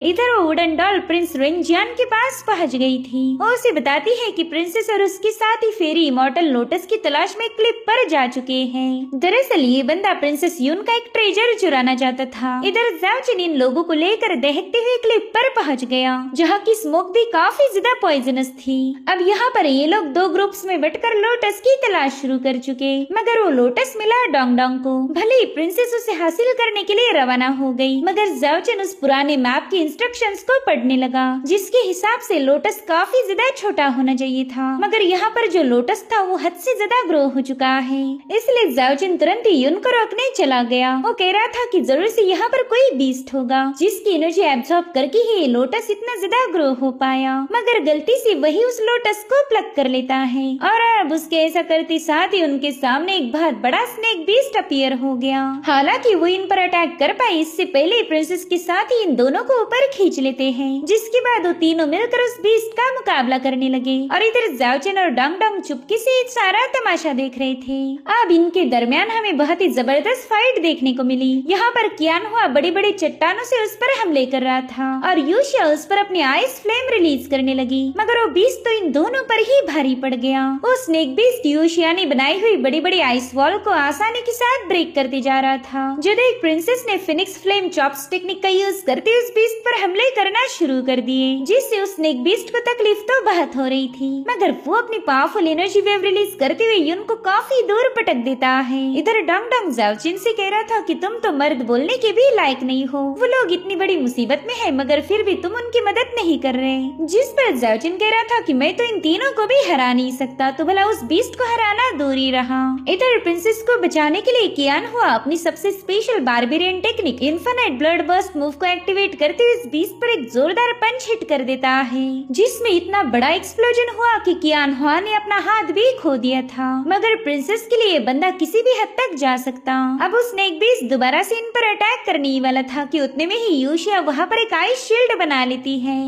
इधर वो wooden doll Prince रेंजियान के पास पहुंच गई थी। वो उसे बताती है कि प्रिंसेस और उसके साथी फेरी इमॉर्टल लोटस की तलाश में क्लिप पर जा चुके हैं। दरअसल ये बंदा प्रिंसेस यून का एक ट्रेजर चुराना चाहता था। इधर ज़ाओजिन इन लोगों को लेकर दहकते हुए क्लिप पर पहुंच गया, जहाँ की स्मोक भी काफी ज्यादा पॉइजनस थी। अब यहाँ पर ये लोग दो ग्रुप्स में बंटकर लोटस की तलाश शुरू कर चुके, मगर वो लोटस मिला डोंग डोंग को। भले ही प्रिंसेस उसे हासिल करने के लिए रवाना हो गई, मगर ज़ाओजिन उस पुराने मैप की इंस्ट्रक्शंस को पढ़ने लगा, जिसके हिसाब से लोटस काफी ज्यादा छोटा होना चाहिए था। मगर यहाँ पर जो लोटस था वो हद से ज्यादा ग्रो हो चुका है, इसलिए ज़ाओजिन तुरंत ही यून को रोकने चला गया। वो कह रहा था कि जरूर से यहाँ पर कोई बीस्ट होगा जिसकी एनर्जी एब्सॉर्ब करके ही लोटस इतना ज्यादा ग्रो हो पाया, मगर गलती से वही उस लोटस को प्लग कर लेता है। और अब उसके ऐसा करते साथ ही उनके सामने एक बहुत बड़ा स्नेक बीस्ट अपीयर हो गया। हालांकि वो इन पर अटैक कर पाए इससे पहले प्रिंसेस के साथ ही इन दोनों को ऊपर खींच लेते हैं, जिसके बाद वो तीनों मिलकर उस बीस्ट का मुकाबला करने लगे। और इधर ज़ाओजिन और डोंग डोंग चुपके से सारा तमाशा देख रहे थे। अब इनके दरमियान हमें बहुत ही जबरदस्त फाइट देखने को मिली। यहाँ पर कियान हुआ बड़ी बड़ी चट्टानों से उस पर हमले कर रहा था और यूशिया उस पर अपनी आइस फ्लेम रिलीज करने लगी, मगर वो बीस्ट तो इन दोनों पर ही भारी पड़ गया। वो स्नेक बीस्ट यूशिया ने बनाई हुई बड़ी बड़ी आइस वॉल को आसानी के साथ ब्रेक करते जा रहा था। जो देख प्रिंसेस ने फिनिक्स फ्लेम चॉप्स टेक्निक का यूज करते उस बीस्ट पर हमले करना शुरू कर दिए, जिससे उस स्नेक बीस्ट को तकलीफ तो बहुत हो रही थी, मगर वो अपनी पावरफुल एनर्जी वेव रिलीज करते हुए यून को काफी दूर पटक देता है। इधर डोंग डोंग ज़ाओजिन से कह रहा था कि तुम तो मर्द बोलने के भी लायक नहीं हो। वो लोग इतनी बड़ी मुसीबत में है, मगर फिर भी तुम उनकी मदद नहीं कर रहे। जिस पर ज़ाओजिन कह रहा था कि मैं तो इन तीनों को भी हरा नहीं सकता, तो भला उस बीस्ट को हराना दूर ही रहा। इधर प्रिंसेस को बचाने के लिए कियान हुआ अपनी सबसे special barbarian technique infinite blood burst move को एक्टिवेट करते हुए इस बीस्ट पर एक जोरदार पंच हिट कर देता है, जिसमें इतना बड़ा एक्सप्लोजन हुआ कि कियान हुआ ने अपना हाथ भी खो दिया था। मगर प्रिंसेस के लिए बंदा किसी भी हद तक जा सकता। अब उस स्नेक बीस्ट दोबारा से इन पर अटैक करने ही वाला था कि उतने में ही यूशिया वहाँ पर एक आइस शील्ड बना लेती है।